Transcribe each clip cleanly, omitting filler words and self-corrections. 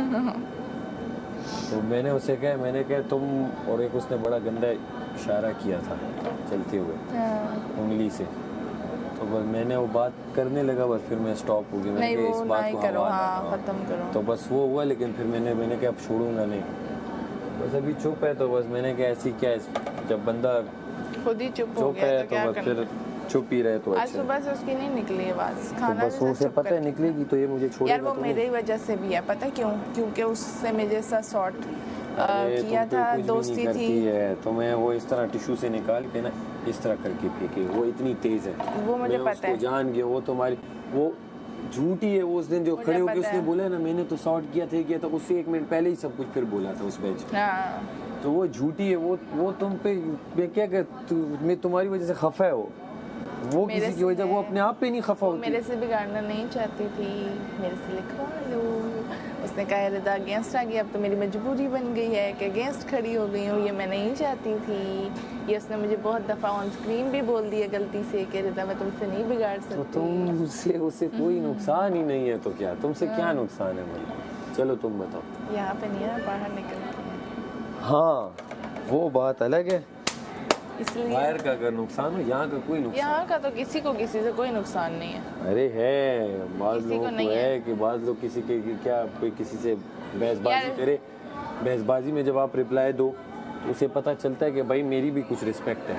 तो मैंने उसे कहा, मैंने कहा तुम, और एक उसने बड़ा गंदा इशारा किया था चलते हुए उंगली से, तो बस मैंने वो बात करने लगा, बस फिर मैं स्टॉप हो गया। मैंने कहा इस बात को करो, हाँ, खत्म करो। तो बस वो हुआ, लेकिन फिर मैंने कहा अब छोड़ूंगा नहीं, बस अभी चुप है। तो बस मैंने कहा ऐसी क्या है, जब बंदा खुद ही चुप हो गया है तो क्या बस फिर चुप ही रहे तो आज अच्छा। सुबह से उसकी नहीं निकली आवाज, खाना तो बस उसे पता है निकलेगी तो ये मुझे छोड़ेगा। यार वो मेरे ही वजह से भी है, पता क्यों? क्योंकि उससे मेरे साथ सॉर्ट किया था, दोस्ती थी। है तो मैं वो इस तरह टिश्यू से निकाल के ना इस तरह करके फेंके, वो इतनी तेज है, वो मुझे पता है, जान गया वो तुम्हारी वो झूठी है। वो उस दिन जो खड़े होकर उसने बोला ना मैंने तो सॉर्ट किया था, उससे 1 मिनट पहले ही सब कुछ फिर बोला था उस बेंच। तो वो झूठी है, वो तुम पे मैं क्या मैं तुम्हारी वजह से खफा है, वो किसी की वजह, वो अपने आप पे नहीं खफा होती। मेरे से बिगाड़ना नहीं चाहती थी, मेरे से लिखवा लो। उसने कहा रिदा अगेंस्ट आ गई, अब तो मेरी मजबूरी बन गई है कि अगेंस्ट खड़ी हो गई हूँ, ये मैं नहीं चाहती थी। ये उसने मुझे बहुत दफ़ा ऑन स्क्रीन भी बोल दिया गलती से कि रिदा मैं तुमसे नहीं बिगाड़ सकती। तो तुमसे उसे कोई नुकसान ही नहीं है तो क्या, तुमसे क्या नुकसान है भाई? चलो तुम बताओ। यहाँ पे नहीं है, बाहर निकल के। हाँ वो बात अलग है, इसलिए बाहर का अगर नुकसान हो, यहाँ का कोई नुकसान, यहाँ का तो किसी से कोई नुकसान नहीं है। अरे है बाज़ लोगों को है कि बाज़ लोग किसी के क्या, कोई किसी से बहसबाजी करे, बहसबाजी में जब आप रिप्लाई दो तो उसे पता चलता है कि भाई मेरी भी कुछ रिस्पेक्ट है।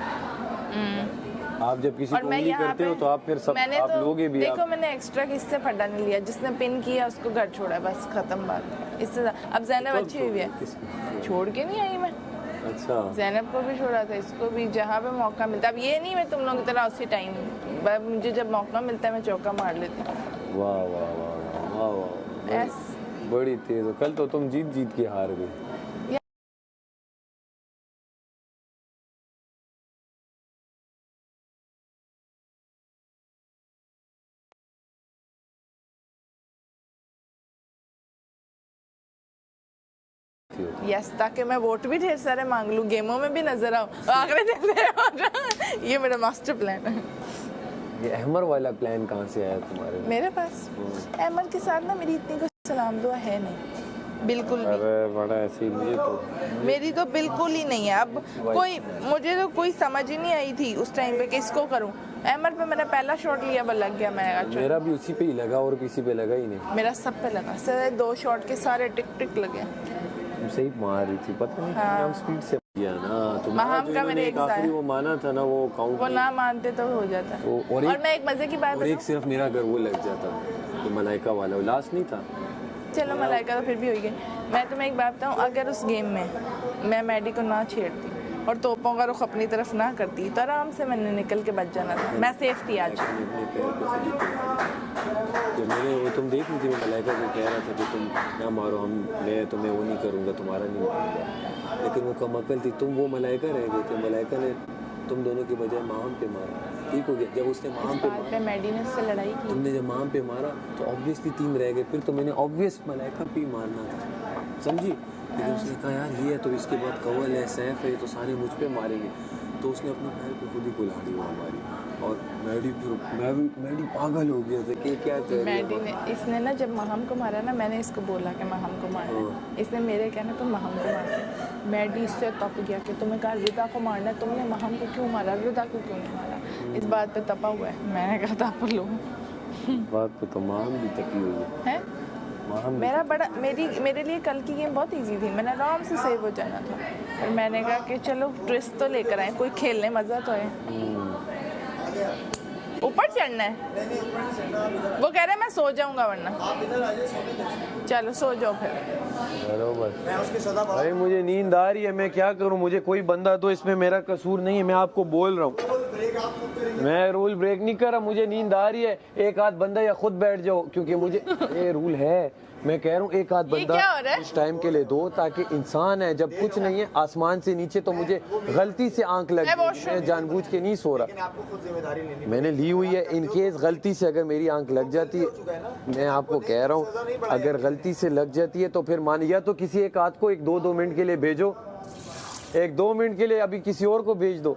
आप जब किसी को उंगली करते हो तो आप फिर सब आप लोगे भी। देखो मैंने एक्स्ट्रा किससे फड्डा नहीं लिया, जिसने पिन किया उसको घर छोड़ा, बस खत्म बात। इससे अब ज़ैनब अच्छी हुई है, छोड़ के नहीं आई मैं। अच्छा ज़ैनब को भी छोड़ा था, इसको भी, जहाँ पे मौका मिलता। अब ये नहीं मैं तुम लोगों की तरह उसी टाइम, मुझे जब मौका मिलता है मैं चौका मार लेती हूँ। वाह वाह वाह वाह वाह, बड़ी तेज हो। कल तो तुम जीत के हार गई। यस, ताकि मैं वोट भी ढेर सारे मांग लूँ, गेमों में भी नजर आऊँ, आखिरी दिन ये मेरा मास्टर प्लान है। ये अहमर वाला प्लान कहाँ से आया तुम्हारे? मेरे पास अहमर के साथ ना मेरी इतनी कोई सलाम दुआ है नहीं, बिल्कुल भी। अरे बड़ा ऐसी मेरी तो बिल्कुल ही नहीं है। अब मुझे तो कोई समझ ही नहीं आई थी उस टाइम पे किसको करूं। अहमर पे मैंने पहला शॉट लिया, बस लग गया। मेरा भी उसी पे ही लगा और किसी पे लगा ही नहीं। मेरा सब पे लगा, सिर्फ 2 शॉट के सारे टिक टिक लगे। तुम सही मार रही थी, पता नहीं हम स्पीड से किया ना। तुम्हारा का मेरे एक आखिरी वो माना था ना, वो काउंट वो ना मानते तो हो जाता। तो और मैं एक मजे की बात और एक सिर्फ मेरा घर वो लग जाता, तो मलाइका वाला वो लास्ट नहीं था। चलो मलाइका तो फिर भी हो गई। मैं तुम्हें एक बात बताऊँ, अगर उस गेम में मैं मैडी को ना छेड़ती और तोपों का रुख अपनी तरफ ना करती तो आराम से मैंने निकल के बच जाना था। मैं सेफ थी आज। वो तुम देख रही थी, मैं मलाइका को कह रहा था कि तुम ना मारो, मैं तुम्हें वो नहीं करूँगा, तुम्हारा नहीं मारूंगा, लेकिन वो कम अकल थी। तुम वो मलाइका रह गए थे, मलाइका ने तुम दोनों के बजाय माम पे मारा। ठीक हो गया। जब उसने माम पे मारा, मैडी ने उससे लड़ाई की, तुमने जब माम पे मारा तो ऑब्वियसली 3 रह गए। फिर तो मैंने ऑब्वियस मलाइका पे मारना था, समझी? लेकिन उसने कहा यार ये है तो इसके बाद कवल है, सैफ है, तो सारे मुझ पे मारेंगे। तो उसने अपने पैर पे खुद ही कुल्हाड़ी हुआ हमारी, और मैडी पागल हो गया था कि क्या कर मैडी ने, इसने ना जब महम को मारा ना, मैंने इसको बोला कि महम को मारना, इसने मेरे कहना तो महम को मारते। मैडी इससे तप गया कि तुम्हें कहा रिदा को मारना, तुमने महम को क्यों मारा, रिदा को क्यों नहीं मारा? इस बात पे तपा हुआ है। मैंने कहा तप लो। बात पे तो महम भी तपी हुई है। मेरा मेरे लिए कल की गेम बहुत इजी थी, मैंने आराम से सेव हो जाना था। और मैंने कहा कि चलो ट्विस्ट तो लेकर आए, कोई खेलने मज़ा तो है। ऊपर चढ़ना है, वो कह रहे हैं मैं सो जाऊंगा वरना। चलो सो जाओ फिर। बरोबर। अरे मुझे नींद आ रही है, मैं क्या करूं? मुझे कोई बंदा दो, इसमें मेरा कसूर नहीं है, मैं आपको बोल रहा हूँ। मैं रूल ब्रेक नहीं कर रहा, मुझे नींद आ रही है। एक आध बंदा या खुद बैठ जाओ, क्योंकि मुझे ये रूल है। मैं कह रहा हूँ एक आध बंदा इस टाइम के लिए दो, ताकि इंसान है, जब कुछ नहीं है आसमान से नीचे तो मुझे गलती से आंख लग गई, मैं जानबूझ के नहीं सो रहा, मैंने ली हुई है। इन केस गलती से अगर मेरी आंख लग जाती है, मैं आपको कह रहा हूँ अगर गलती से लग जाती है तो फिर मान, या तो किसी एक आध को 1-2 मिनट के लिए भेजो, 1-2 मिनट के लिए अभी किसी और को भेज दो,